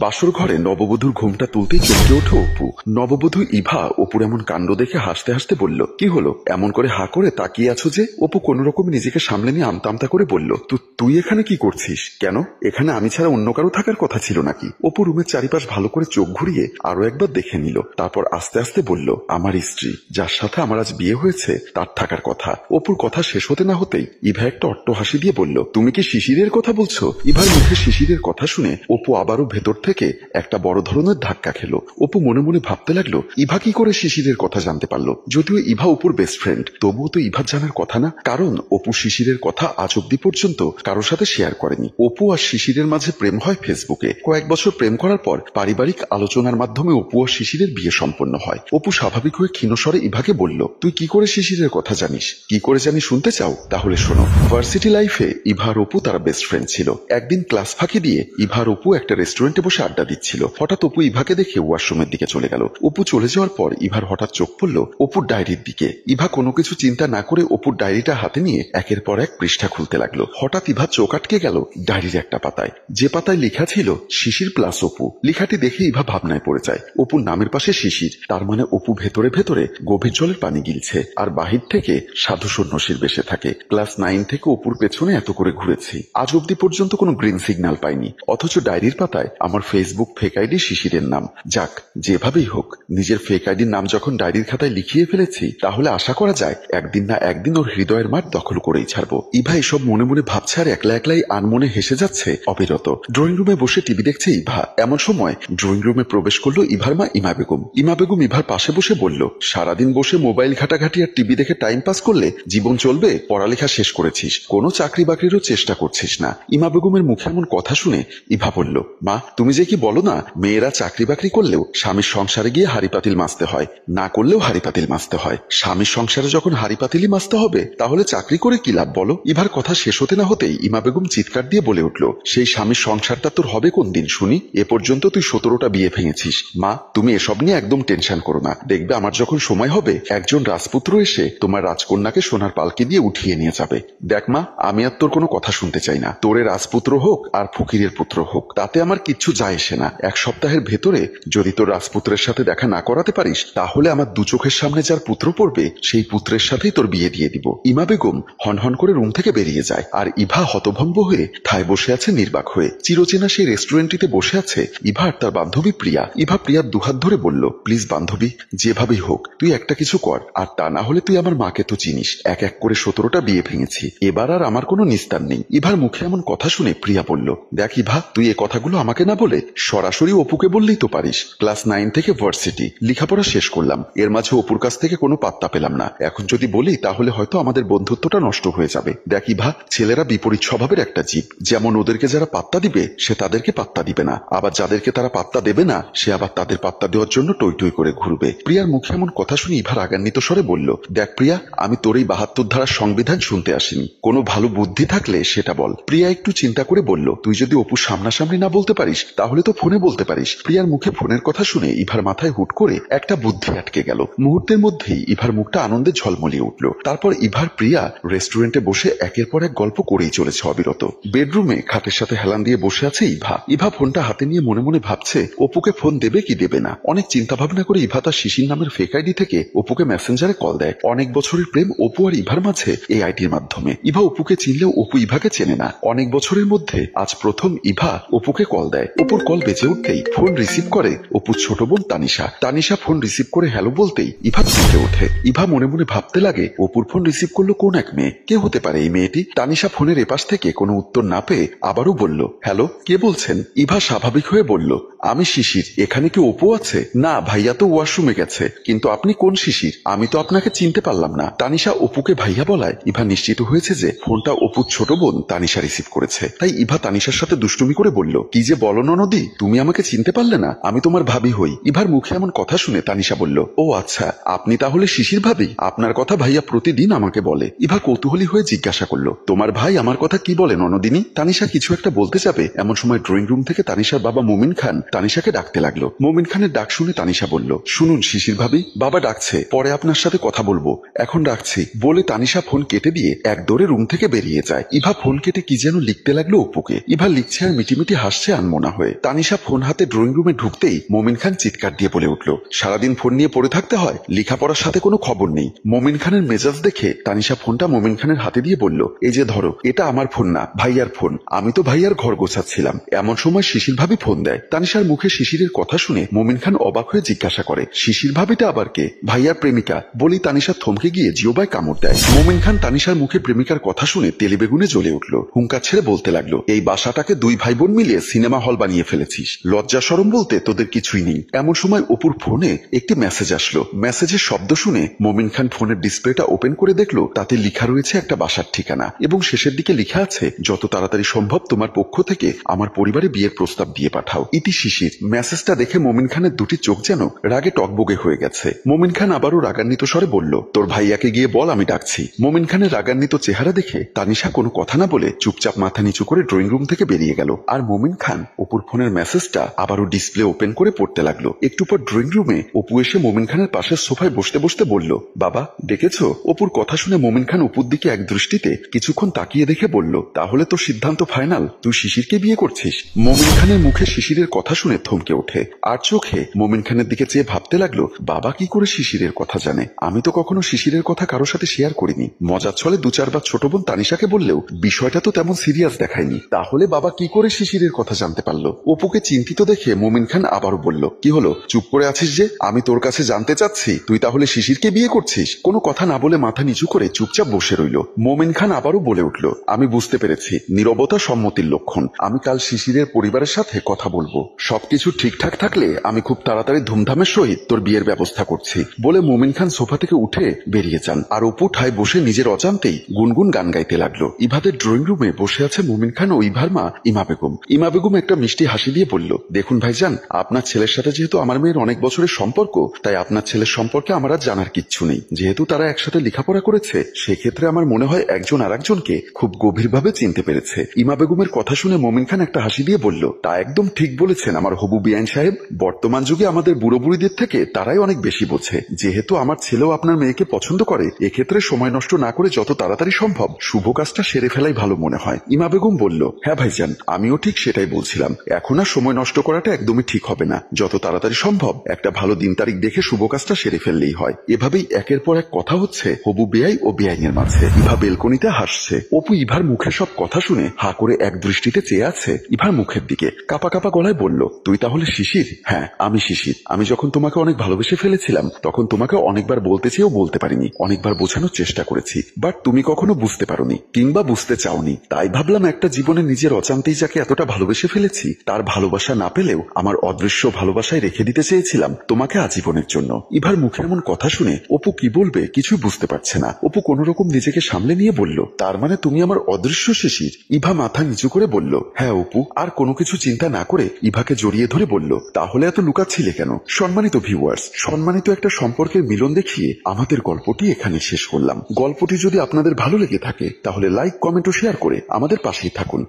বাসর ঘরে নববধূর ঘুমটা তুলতেই চমকে ওঠে অপু। নববধূ ইভা অপুর এমন কাণ্ড দেখে হাসতে হাসতে বলল, কি হলো, এমন করে হা করে তাকিয়ে আছো যে? অপু কোন রকম নিজেকে সামলে নিয়ে আমতা আমতা করে বলল, তুই এখানে কি করছিস? কেন, এখানে আমি ছাড়া অন্য কারো থাকার কথা ছিল নাকি? অপু রুমের চারিপাশ ভালো করে চোখ ঘুরিয়ে আরো একবার দেখে নিল, তারপর আস্তে আস্তে বলল, আমার স্ত্রী, যার সাথে আমার আজ বিয়ে হয়েছে, তার থাকার কথা। অপুর কথা শেষ হতে না হতেই ইভা একটা অট্ট হাসি দিয়ে বলল, তুমি কি শিশিরের কথা বলছো? ইভার মুখে শিশিরের কথা শুনে অপু আবারও ভেতর থেকে একটা বড় ধরনের ধাক্কা খেলো। অপু মনে মনে ভাবতে লাগলো, ইভা কি করে শিশিরের কথা জানতে পারলো? যদিও ইভা অপুর বেস্ট ফ্রেন্ড, তবুও তো ইভার জানার কথা না, কারণ অপু শিশিরের কথা আজ অব্দি পর্যন্ত কারোর সাথে শেয়ার করেনি। অপু আর শিশিরের মাঝে প্রেম হয় ফেসবুকে। কয়েক বছর প্রেম করার পর পারিবারিক আলোচনার মাধ্যমে অপু আর শিশিরের বিয়ে সম্পন্ন হয়। অপু স্বাভাবিক হয়ে ক্ষীণস্বরে ইভাকে বলল, তুই কি করে শিশিরের কথা জানিস? কি করে জানি শুনতে চাও? তাহলে শোনো। ভার্সিটি লাইফে ইভা আর অপু তারা বেস্ট ফ্রেন্ড ছিল। একদিন ক্লাস ফাঁকি দিয়ে ইভা আর অপু একটা রেস্টুরেন্টে বসে আড্ডা দিচ্ছিল। হঠাৎ অপু ইভাকে দেখে ওয়াশরুমের দিকে চলে গেল। অপু চলে যাওয়ার পর ইভার হঠাৎ চোখ পড়ল অপুর ডায়েরির দিকে। ইভা কোনো কিছু চিন্তা না করে অপুর ডায়েরিটা হাতে নিয়ে একের পর এক পৃষ্ঠা খুলতে লাগলো। হঠাৎ ইভা চোখ আটকে গেল ডায়েরির একটা পাতায়, যে পাতায় লেখা ছিল শিশির প্লাস অপু। লেখাটি দেখে ইভা ভাবনায় পড়ে যায়। অপুর নামের পাশে শিশির, তার মানে অপু ভেতরে ভেতরে গভীর জলের পানি গিলছে আর বাহির থেকে সাধু সন্ন্যাসীর বেশে থাকে। ক্লাস 9 থেকে অপুর পেছনে এত করে ঘুরেছি, আজ অব্দি পর্যন্ত কোনো গ্রিন সিগন্যাল পাইনি, অথচ ডায়েরির পাতায় আমার ফেসবুক ফেক আইডি শিশিরের নাম। যাক, যেভাবেই হোক, নিজের ফেক আইডির নাম যখন ডায়েরির খাতায় লিখিয়ে ফেলেছি, তাহলে আশা করা যায় একদিন না একদিন ওর হৃদয়ের মাঠ দখল করেই ছাড়বো। ইভা এসব মনে মনে ভাবছে আর একলা একলাই আনমনে হেসে যাচ্ছে অবিরত। ড্রয়িং রুমে বসে টিভি দেখছে ইভা। এমন সময় ড্রয়িং রুমে প্রবেশ করলো ইভার মা ইমা বেগম। ইমা বেগম ইভার পাশে বসে বলল, সারাদিন বসে মোবাইল ঘাটাঘাটি আর টিভি দেখে টাইম পাস করলে জীবন চলবে? পড়ালেখা শেষ করেছিস, কোনো চাকরি বাকরিরও চেষ্টা করছিস না। ইমা বেগমের মুখে এমন কথা শুনে ইভা বলল, মা তুমি যে কি বলো না, মেয়েরা চাকরি বাকরি করলেও স্বামীর সংসারে গিয়ে হাড়ি পাতিল মাজতে হয়, না করলেও হাড়ি পাতিল মাজতে হয়। স্বামীর সংসারে যখন হাড়ি পাতিলই মাজতে হবে, তাহলে চাকরি করে কি লাভ বলো? ইভার কথা শেষ হতে না হতেই ইমা বেগম চিৎকার দিয়ে বলে উঠল, সেই স্বামীর সংসারটা তোর হবে কোন দিন শুনি? এ পর্যন্ত তুই 17টা বিয়ে ভেঙেছিস। মা তুমি এসব নিয়ে একদম টেনশন করো না, দেখবে আমার যখন সময় হবে একজন রাজপুত্র এসে তোমার রাজকন্যাকে সোনার পালকি দিয়ে উঠিয়ে নিয়ে যাবে। দেখ মা, আমি আর তোর কোনো কথা শুনতে চাই না। তোরে রাজপুত্র হোক আর ফকিরের পুত্র হোক, তাতে আমার কিচ্ছু যায় আসে না। এক সপ্তাহের ভেতরে যদি তোর রাজপুত্রের সাথে দেখা না করাতে পারিস, তাহলে আমার দু চোখের সামনে যার পুত্র পড়বে সেই পুত্রের সাথেই তোর বিয়ে দিয়ে দিব। ইমা বেগম হনহন করে রুম থেকে বেরিয়ে যায় আর ইভা হতভম্ব হয়ে ঠায় বসে আছে নির্বাক হয়ে। চিরচেনা সেই রেস্টুরেন্টটিতে বসে আছে ইভা আর তার বান্ধবী প্রিয়া। ইভা প্রিয়ার দুহাত ধরে বলল, প্লিজ বান্ধবী, যেভাবেই হোক তুই একটা কিছু কর, আর তা না হলে তুই আমার মাকে তো চিনিস, এক এক করে 17টা বিয়ে ভেঙেছি, এবার আর আমার কোনো নিস্তার নেই। ইভার মুখে এমন কথা শুনে প্রিয়া বলল, দেখ ইভা, তুই এ কথাগুলো আমাকে না বলে সরাসরি অপুকে বললেই তো পারিস। ক্লাস 9 থেকে ভার্সিটি লেখাপড়া শেষ করলাম, এর মাঝে অপুর কাছ থেকে কোনো পাত্তা পেলাম না। এখন যদি বলি তাহলে হয়তো আমাদের বন্ধুত্বটা নষ্ট হয়ে যাবে। দেখ ইভা, ছেলেরা বিপরীত স্বভাবের একটা জীব, যেমন ওদেরকে যারা পাত্তা দিবে সে তাদেরকে পাত্তা দিবে না, আবার যাদেরকে তারা পাত্তা দেবে না সে আবার তাদের পাত্তা দেওয়ার জন্য টই টই করে ঘুরবে। প্রিয়ার মুখে এমন কথা শুনে ইভা রাগান্বিত স্বরে বলল, দেখ প্রিয়া, আমি তোর এই 72 ধারার সংবিধান শুনতে আসিনি, কোনো ভালো বুদ্ধি থাকলে সেটা বল। প্রিয়া একটু চিন্তা করে বলল, তুই যদি অপু সামনাসামনি না বলতে পারিস তাহলে তো ফোনে বলতে পারিস। প্রিয়ার মুখে ফোনের কথা শুনে ইভার মাথায় হুট করে একটা বুদ্ধি আটকে গেল। মুহূর্তের মধ্যেই ইভার মুখটা আনন্দে ঝলমলিয়ে উঠল। তারপর ইভার প্রিয়া রেস্টুরেন্টে বসে একের পর এক গল্প করেই চলেছে অবিরত। বেডরুমে খাটের সাথে হেলান দিয়ে বসে আছে ইভা। ইভা ফোনটা হাতে নিয়ে মনে মনে ভাবছে অপুকে ফোন দেবে কি দেবে না। অনেক চিন্তা ভাবনা করে ইভা তার শিশির নামের ফেক আইডি থেকে অপুকে মেসেঞ্জারে কল দেয়। অনেক বছরের প্রেম অপু আর ইভার মাঝে এই আইডির মাধ্যমে। ইভা অপুকে চিনলেও অপু ইভাকে চেনে না। অনেক বছরের মধ্যে আজ প্রথম ইভা অপুকে কল দেয়। অপুর কল বেজে উঠতেই ফোন রিসিভ করে অপুর ছোট বোন তানিশা। তানিশা ফোন রিসিভ করে হ্যালো বলতেই ইভা চমকে ওঠে। ইভা মনে মনে ভাবতে লাগে, অপুর ফোন রিসিভ করলো কোন এক মেয়ে, কে হতে পারে এই মেয়েটি? তানিশা ফোনের এপাশ থেকে কোনো উত্তর না পেয়ে আবারও বলল, হ্যালো, কে বলছেন? ইভা স্বাভাবিক হয়ে বলল, আমি শিশির, এখানে কি অপু আছে? না, ভাইয়া তো ওয়াশরুমে গেছে। কিন্তু আপনি কোন শিশির? আমি তো আপনাকে চিনতে পারলাম না। তানিশা অপুকে ভাইয়া বলায় ইভা নিশ্চিত হয়েছে যে ফোনটা অপুর ছোট বোন তানিশা রিসিভ করেছে। তাই ইভা তানিশার সাথে দুষ্টুমি করে বলল, কি যে বলো ননদি, তুমি আমাকে চিনতে পারলে না? আমি তোমার ভাবি হই। ইভার মুখে এমন কথা শুনে তানিশা বলল, ও আচ্ছা, আপনি তাহলে শিশির ভাবি? আপনার কথা ভাইয়া প্রতিদিন আমাকে বলে। ইভা কৌতূহলী হয়ে জিজ্ঞাসা করল, তোমার ভাই আমার কথা কি বলে ননদিনী? তানিশা কিছু একটা বলতে যাবে এমন সময় ড্রয়িং রুম থেকে তানিশার বাবা মুমিন খান তানিশাকে ডাকতে লাগলো। মোমিন খানের ডাক শুনে তানিশা বলল, শুনুন শিশির ভাবি, বাবা ডাকছে, পরে আপনার সাথে কথা বলবো, এখন রাখছি। বলে তানিশা ফোন কেটে দিয়ে এক দৌড়ে রুম থেকে বেরিয়ে যায়। ইভা ফোন কেটে কি যেন লিখতে লাগলো অপুকে। ইভা লিখছে আর মিটিমিটি হাসছে আনমনা হয়ে। তানিশা ফোন হাতে ড্রয়িং রুমে ঢুকতেই মোমিন খান চিৎকার দিয়ে বলে উঠল, সারাদিন ফোন নিয়ে পড়ে থাকতে হয়, লেখাপড়ার সাথে কোনো খবর নেই। মোমিন খানের মেজাজ দেখে তানিশা ফোনটা মোমিন খানের হাতে দিয়ে বলল, এই যে ধরো, এটা আমার ফোন না, ভাইয়ার ফোন, আমি তো ভাইয়ার ঘর গোছাচ্ছিলাম। এমন সময় শিশির ভাবি ফোন দেয়। তানিশার মুখে শিশিরের কথা শুনে মোমিন খান অবাক হয়ে জিজ্ঞাসা করে, শিশির ভাবিটা আবার কে? ভাইয়ার প্রেমিকা। বলি তানিশা থমকে গিয়ে জিওবায় কামড় দেয়। মোমিন খান তানিশার মুখে প্রেমিকার কথা শুনে তেলে বেগুনে জ্বলে উঠল। হুঙ্কার ছেড়ে বলতে লাগলো, এই বাসাটাকে দুই ভাই বোন মিলিয়ে সিনেমা হল বানিয়ে ফেলেছিস, লজ্জা শরম বলতে তোদের কিছুই নেই। এমন সময় অপুর ফোনে একটি মেসেজ আসলো। মেসেজের শব্দ শুনে মোমিন খান ফোনের ডিসপ্লেটা ওপেন করে দেখলো তাতে লেখা রয়েছে একটা বাসার ঠিকানা, এবং শেষের দিকে লেখা আছে, যত তাড়াতাড়ি সম্ভব তোমার পক্ষ থেকে আমার পরিবারে বিয়ের প্রস্তাব দিয়ে পাঠাও, ইতি শিশির। মেসেজটা দেখে মোমিন খানের দুটি চোখ যেন রাগে টকবগে হয়ে গেছে। মোমিন খান আবারও রাগান্বিত স্বরে বলল, তোর ভাইয়াকে গিয়ে বল আমি ডাকছি। মোমিন খানের রাগান্বিত চেহারা দেখে তানিশা কোনো কথা না বলে চুপচাপ মাথা নিচু করে ড্রয়িং রুম থেকে বেরিয়ে গেল। আর মোমিন খান অপুর ফোনের মেসেজটা আবারও ডিসপ্লে ওপেন করে পড়তে লাগলো। একটু পর ড্রয়িং রুমে অপু এসে মোমিন খানের পাশের সোফায় বসতে বসতে বলল, বাবা ডেকেছো? অপুর কথা শুনে মোমিন খান অপুর দিকে এক দৃষ্টিতে কিছুক্ষণ তাকিয়ে দেখে বলল, তাহলে তো সিদ্ধান্ত ফাইনাল, তুই শিশিরকে বিয়ে করছিস? মোমিন খানের মুখে শিশিরের কথা শুনে থমকে ওঠে, আর চোখে মোমিন খানের দিকে চেয়ে ভাবতে লাগলো, বাবা কি করে শিশিরের কথা জানে? আমি তো কখনো শিশিরের কথা কারোর সাথে শেয়ার করিনি। মজার ছলে দু চারবার ছোট বোন তানিশাকে বললেও বিষয়টা তো তেমন সিরিয়াস দেখায়নি। তাহলে বাবা কি করে শিশিরের কথা জানতে পারলো? অপুকে চিন্তিত দেখে মোমিন খান আবারও বলল, কি হলো, চুপ করে আছিস যে? আমি তোর কাছে জানতে চাচ্ছি, তুই তাহলে শিশিরকে বিয়ে করছিস? কোনো কথা না বলে মাথা নিচু করে চুপচাপ বসে রইল। মোমিন খান আবারও বলে উঠল, আমি বুঝতে পেরেছি, নীরবতা সম্মতির লক্ষণ। আমি কাল শিশিরের পরিবারের সাথে কথা বলবো, সবকিছু ঠিকঠাক থাকলে আমি খুব তাড়াতাড়ি ধুমধামের সহিত তোর বিয়ের ব্যবস্থা করছি। বলে মোমিন খান সোফা থেকে উঠে বেরিয়ে যান। আর অপু ঠায় বসে নিজের অজান্তেই গুনগুন গান গাইতে লাগলো। ইভাদের ড্রয়িং রুমে বসে আছে মোমিন খান ও ইভার মা ইমা বেগম। ইমা বেগম একটা মিষ্টি হাসি দিয়ে বলল, দেখুন ভাইজান, আপনার ছেলের সাথে যেহেতু আমার মেয়ের অনেক বছরের সম্পর্ক, তাই আপনার ছেলের সম্পর্কে আমার আর জানার কিচ্ছু নেই। যেহেতু তারা একসাথে লেখাপড়া করেছে, সেক্ষেত্রে আমার মনে হয় একজন আর একজনকে খুব গভীরভাবে চিনতে পেরেছে। ইমা বেগমের কথা শুনে মোমিন খান একটা হাসি দিয়ে বলল, তা একদম ঠিক বলেছেন আমার হবু বিআইন সাহেব। বর্তমান যুগে আমাদের বুড়ো বুড়িদের থেকে তারাই অনেক বেশি বোঝে। যেহেতু আমার ছেলেও আপনার মেয়েকে পছন্দ করে, এক্ষেত্রে সময় নষ্ট না করে যত তাড়াতাড়ি সম্ভব শুভ কাজটা সেরে ফেলাই ভালো মনে হয়। ইমা বেগম বলল, হ্যাঁ ভাইজান, আমিও ঠিক সেটাই বলছিলাম। এখন আর সময় নষ্ট করাটা একদমই ঠিক হবে না। যত তাড়াতাড়ি সম্ভব একটা ভালো দিন তারিখ দেখে শুভ কাজটা সেরে ফেললেই হয়। এভাবেই একের পর এক কথা হচ্ছে হবু বেআই ও বেআইনের মাঝে। ইভা বেলকনিতে হাসছে। অপু ইভার মুখে সব কথা শুনে হা করে এক দৃষ্টিতে চেয়ে আছে ইভার মুখের দিকে। কাপা কাপা গলায় বলল, তুই তাহলে শিশির? হ্যাঁ, আমি শিশির। আমি যখন তোমাকে অনেক ভালোবেসে ফেলেছিলাম, তখন তোমাকে অনেকবার বলতে চেয়েও বলতে পারিনি, অনেকবার বোঝানোর চেষ্টা করেছি, বাট তুমি কখনো বুঝতে পারোনি কিংবা বুঝতে চাওনি। তাই ভাবলাম একটা জীবনে নিজের অজান্তেই যাকে এতটা ভালোবেসে ফেলেছি, তার ভালোবাসা না পেলেও আমার অদৃশ্য ভালোবাসায় রেখে দিতে চেয়েছিলাম তোমাকে আজীবনের জন্য। ইভার মুখে এমন কথা শুনে অপু কি বলবে কিছুই বুঝতে পারছে না। অপু কোন রকম নিজেকে সামলে নিয়ে বলল, তার মানে তুমি আমার অদৃশ্য শিশির? ইভা মাথা নিচু করে বলল, হ্যাঁ অপু। আর কোনো কিছু চিন্তা না করে ইভাকে জড়িয়ে ধরে বলল, তাহলে এত লুকাচ্ছিলে কেন? সম্মানিত ভিউয়ার্স, সম্মানিত একটা সম্পর্কের মিলন দেখিয়ে আমাদের গল্পটি এখানে শেষ করলাম। গল্পটি যদি আপনাদের ভালো লেগে থাকে, তাহলে লাইক, কমেন্ট ও শেয়ার করে আমাদের পাশেই থাকুন।